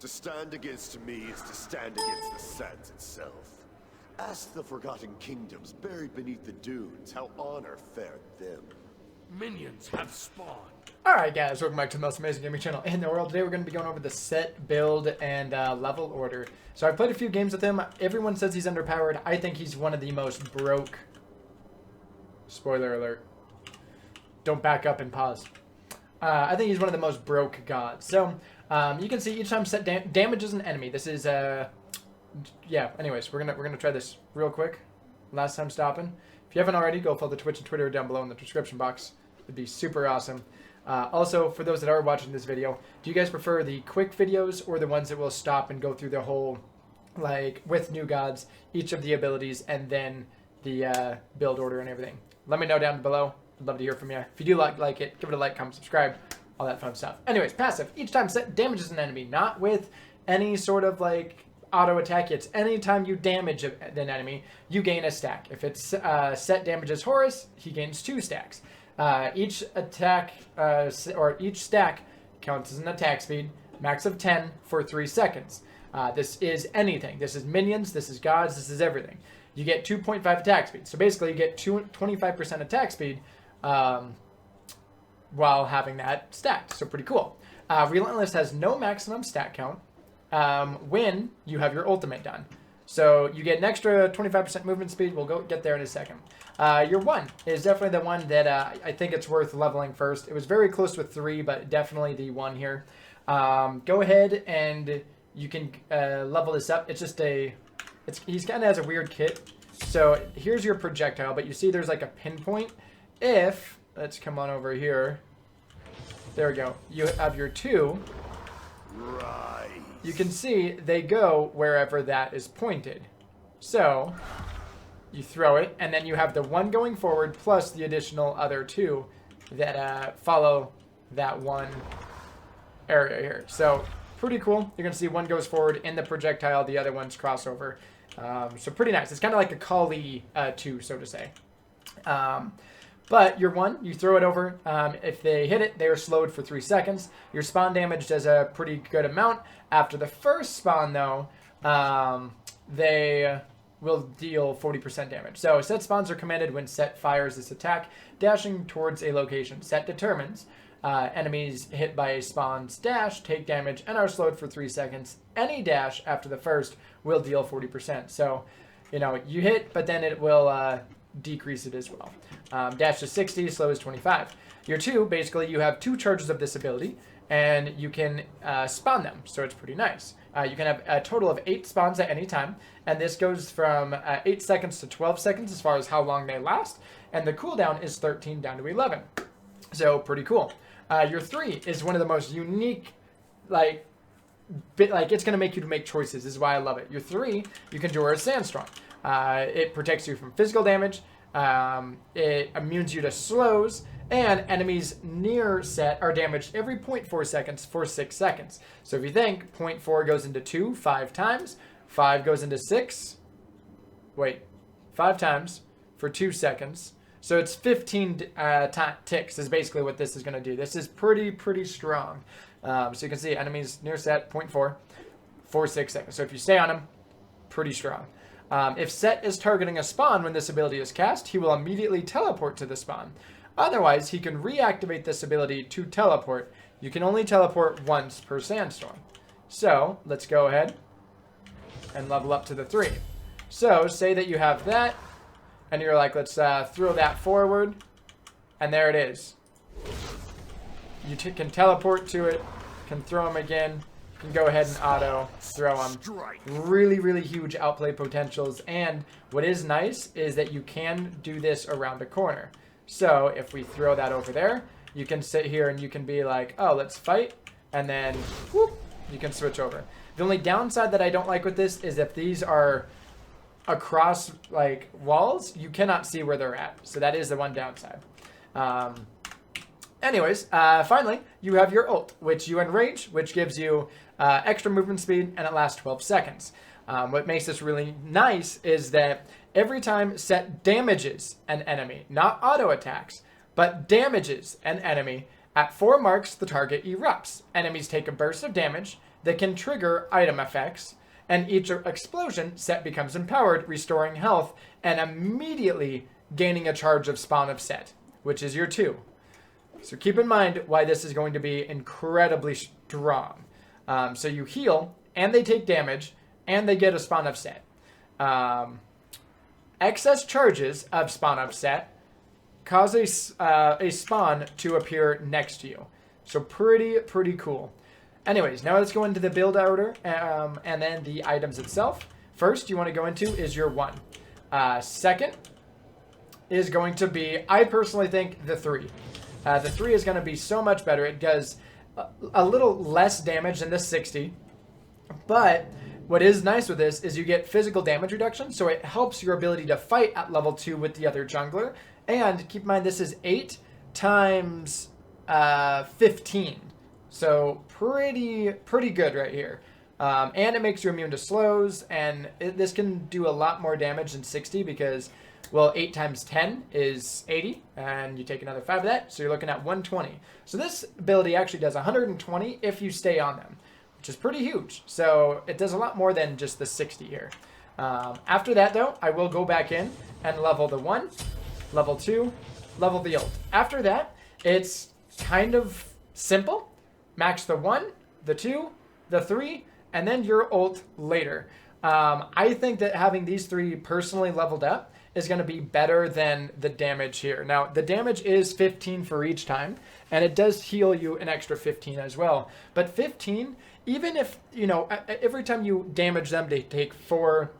To stand against me is to stand against the sands itself. Ask the Forgotten Kingdoms buried beneath the dunes how honor fared them. Minions have spawned. Alright guys, welcome back to the most amazing gaming channel in the world. Today we're going to be going over the set, build, and level order. So I've played a few games with him. Everyone says he's underpowered. I think he's one of the most broke. Spoiler alert. Don't back up and pause. I think he's one of the most broke gods. So you can see each time set damages an enemy. This is yeah. Anyways, we're gonna try this real quick. Last time stopping. If you haven't already, go follow the Twitch and Twitter down below in the description box. It'd be super awesome. Also, for those that are watching this video, do you guys prefer the quick videos or the ones that will stop and go through the whole, like, with new gods, each of the abilities, and then the build order and everything? Let me know down below. I'd love to hear from you. If you do like it, give it a like, comment, subscribe, all that fun stuff. Anyways, passive. Each time set damages an enemy, not with any sort of, like, auto attack. It's anytime you damage an enemy, you gain a stack. If it's set damages Horus, he gains 2 stacks. Each attack or each stack counts as an attack speed, max of 10 for 3 seconds. This is anything. This is minions, this is gods, this is everything. You get 2.5 attack speed. So basically you get 25% attack speed while having that stacked. So pretty cool. Relentless has no maximum stat count when you have your ultimate done. So you get an extra 25% movement speed. We'll get there in a second. Your 1 is definitely the one that I think it's worth leveling first. It was very close with 3, but definitely the 1 here. Go ahead and you can level this up. It's just he's kind of has a weird kit. So here's your projectile, but you see there's like a pinpoint. Let's come on over here. There we go. You have your 2. Right. You can see they go wherever that is pointed. So you throw it, and then you have the 1 going forward plus the additional other 2 that follow that 1 area here. So pretty cool. You're going to see 1 goes forward in the projectile, the other one's crossover. So pretty nice. It's kind of like a Kali 2, so to say. But your 1, you throw it over. If they hit it, they are slowed for 3 seconds. Your spawn damage does a pretty good amount. After the first spawn, though, they will deal 40% damage. So set spawns are commanded when set fires this attack, dashing towards a location. Set determines enemies hit by a spawn's dash take damage and are slowed for 3 seconds. Any dash after the first will deal 40%. So, you know, you hit, but then it will decrease it as well. Dash to 60, slow is 25. Your 2, basically, you have 2 charges of this ability, and you can spawn them, so it's pretty nice. You can have a total of 8 spawns at any time, and this goes from 8 seconds to 12 seconds as far as how long they last, and the cooldown is 13 down to 11. So, pretty cool. Your 3 is one of the most unique, like it's going to make you to make choices. This is why I love it. Your 3, you can draw a Sandstorm. It protects you from physical damage. It immunes you to slows, and enemies near set are damaged every 0.4 seconds for 6 seconds. So if you think 0.4 goes into 2 5 times, 5 goes into 6, 5 times for 2 seconds. So it's 15 ticks is basically what this is going to do. This is pretty strong. So you can see enemies near set 0.4 for 6 seconds. So if you stay on them, pretty strong. If Set is targeting a spawn when this ability is cast, he will immediately teleport to the spawn. Otherwise, he can reactivate this ability to teleport. You can only teleport once per sandstorm. So, let's go ahead and level up to the 3. So, say that you have that, and you're like, let's throw that forward, and there it is. You can teleport to it, can throw him again, can go ahead and auto throw them. Really huge outplay potentials, and what is nice is that you can do this around a corner. So if we throw that over there, you can sit here and you can be like, oh, let's fight, and then whoop, you can switch over. The only downside that I don't like with this is if these are across like walls, you cannot see where they're at. So that is the one downside. Anyways, finally, you have your ult, which you enrage, which gives you extra movement speed, and it lasts 12 seconds. What makes this really nice is that every time Set damages an enemy, not auto attacks, but damages an enemy, at 4 marks, the target erupts. Enemies take a burst of damage, that can trigger item effects, and each explosion set becomes empowered, restoring health, and immediately gaining a charge of spawn of set, which is your 2. So keep in mind why this is going to be incredibly strong. So you heal, and they take damage, and they get a spawn of set. Excess charges of spawn of set cause a spawn to appear next to you. So pretty cool. Anyways, now let's go into the build order and then the items itself. First, you want to go into is your 1. Second is going to be, I personally think, the 3. The 3 is going to be so much better. It does a little less damage than the 60. But what is nice with this is you get physical damage reduction. So it helps your ability to fight at level 2 with the other jungler. And keep in mind, this is 8 times 15. So pretty good right here. And it makes you immune to slows. And this can do a lot more damage than 60 because... well, 8 times 10 is 80, and you take another 5 of that, so you're looking at 120. So this ability actually does 120 if you stay on them, which is pretty huge. So it does a lot more than just the 60 here. After that, though, I will go back in and level the 1, level 2, level the ult. After that, it's kind of simple. Max the 1, the 2, the 3, and then your ult later. I think that having these 3 personally leveled up is going to be better than the damage here. Now, the damage is 15 for each time, and it does heal you an extra 15 as well. But 15, even if, you know, every time you damage them, they take 4...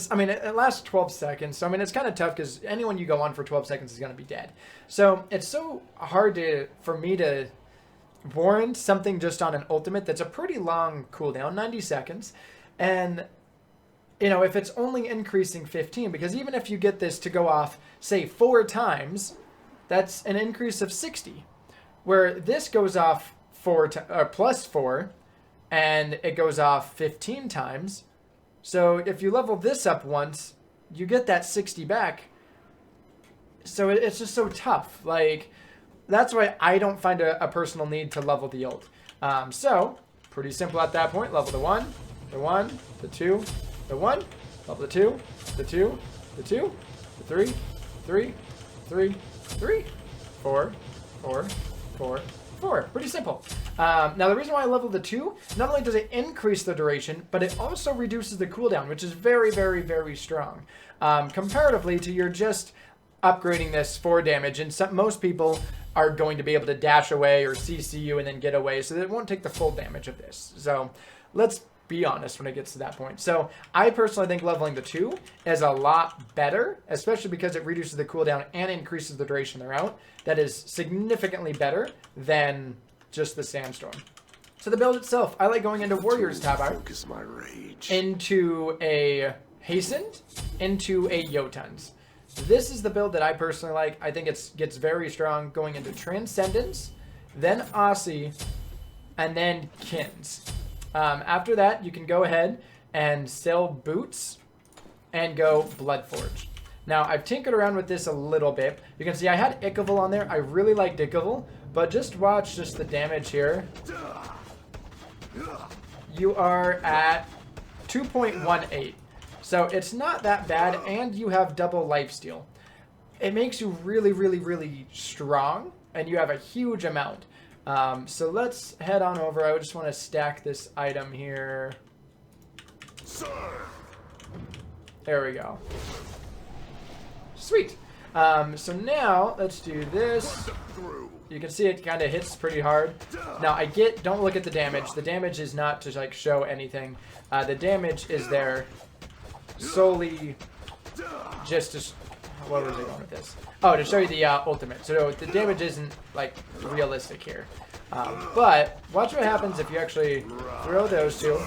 I mean, it lasts 12 seconds. So, I mean, it's kind of tough because anyone you go on for 12 seconds is going to be dead. So, it's so hard for me to warrant something just on an ultimate that's a pretty long cooldown, 90 seconds. And... you know, if it's only increasing 15, because even if you get this to go off, say, 4 times, that's an increase of 60. Where this goes off plus 4, and it goes off 15 times. So if you level this up once, you get that 60 back. So it's just so tough. Like, that's why I don't find a personal need to level the ult. So, pretty simple at that point. Level the 1, the 2, the 1, level the 2, the 2, the 2, the 3, 3, 3, 3, 4, 4, 4, 4. Pretty simple. Now, the reason why I leveled the 2, not only does it increase the duration, but it also reduces the cooldown, which is very strong. Comparatively to your just upgrading this for damage, and most people are going to be able to dash away or CC you and then get away, so it won't take the full damage of this. So, let's be honest when it gets to that point. So I personally think leveling the 2 is a lot better, especially because it reduces the cooldown and increases the duration they're out. That is significantly better than just the Sandstorm. So the build itself, I like going into Warrior's Tower, Focus my rage. into a Hastened, into a Jotuns. This is the build that I personally like. I think it gets very strong going into Transcendence, then Aussie, and then Kins. After that, you can go ahead and sell boots and go Bloodforge. Now, I've tinkered around with this a little bit. You can see I had Icheville on there. I really liked Icheville, but just watch just the damage here. You are at 2.18. So it's not that bad, and you have double lifesteal. It makes you really strong, and you have a huge amount. So let's head on over. I just want to stack this item here. There we go. Sweet. So now let's do this. You can see it kind of hits pretty hard. Now don't look at the damage. The damage is not to like show anything. The damage is there solely just to, what was I going with this? Oh, to show you the ultimate. So the damage isn't like realistic here. But watch what happens if you actually throw those two.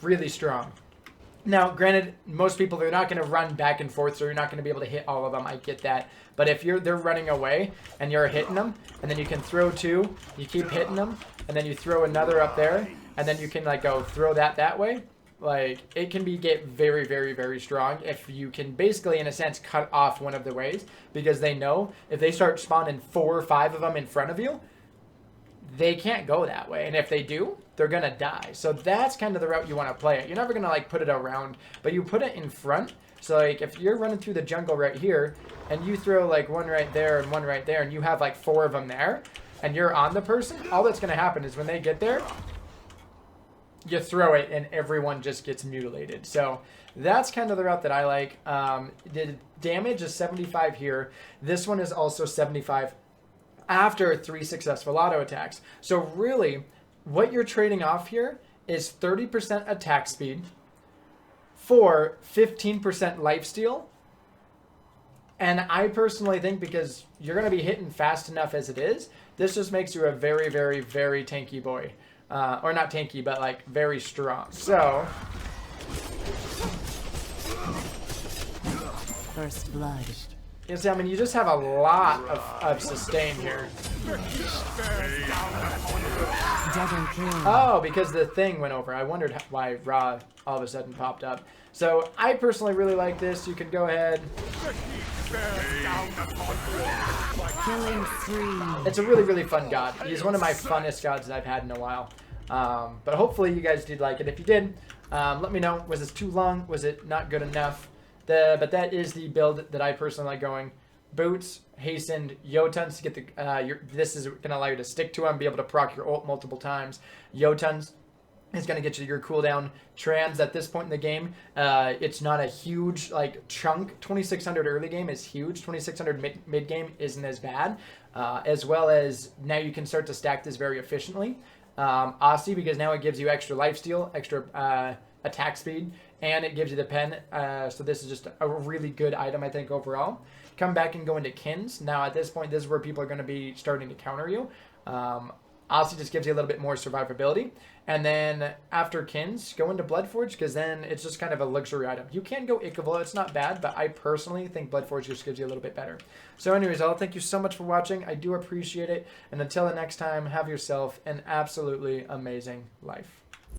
Really strong. Now, granted, most people, they're not going to run back and forth, so you're not going to be able to hit all of them. I get that. But if they're running away and you're hitting them, and then you can throw 2, you keep hitting them, and then you throw another up there, and then you can like go throw that way. Like, it can get very, very, very strong if you can basically, in a sense, cut off one of the ways, because they know if they start spawning 4 or 5 of them in front of you, they can't go that way. And if they do, they're going to die. So that's kind of the route you want to play it. You're never going to like put it around, but you put it in front. So like if you're running through the jungle right here and you throw like one right there and one right there, and you have like 4 of them there and you're on the person, all that's going to happen is when they get there, you throw it and everyone just gets mutilated. So that's kind of the route that I like. The damage is 75 here. This one is also 75 after 3 successful auto attacks. So really, what you're trading off here is 30% attack speed for 15% lifesteal. And I personally think, because you're going to be hitting fast enough as it is, this just makes you a very, very, very tanky boy. Or not tanky, but like very strong. So First blood. you see, I mean, you just have a lot of sustain here. Double kill. Oh, because the thing went over. I wondered why Ra all of a sudden popped up. So I personally really like this. You can go ahead. Killing spree. It's a really, really fun god. He's one of my funnest gods that I've had in a while. But hopefully you guys did like it. If you did, let me know. Was this too long? Was it not good enough? But that is the build that I personally like going. Boots, hastened, Yotuns to get the... this is going to allow you to stick to them, be able to proc your ult multiple times. Yotuns is going to get you your cooldown. Trans at this point in the game, it's not a huge like chunk. 2600 early game is huge. 2600 mid game isn't as bad. As well as now you can start to stack this very efficiently. Aussie, because now it gives you extra lifesteal, extra attack speed, and it gives you the pen. So this is just a really good item, I think, overall. Come back and go into Kins. Now at this point, this is where people are going to be starting to counter you. Aussie just gives you a little bit more survivability. And then after Kins, go into Bloodforge, because then it's just kind of a luxury item. You can go Ichavola, it's not bad, but I personally think Bloodforge just gives you a little bit better. So anyways, I'll thank you so much for watching. I do appreciate it. And until the next time, have yourself an absolutely amazing life.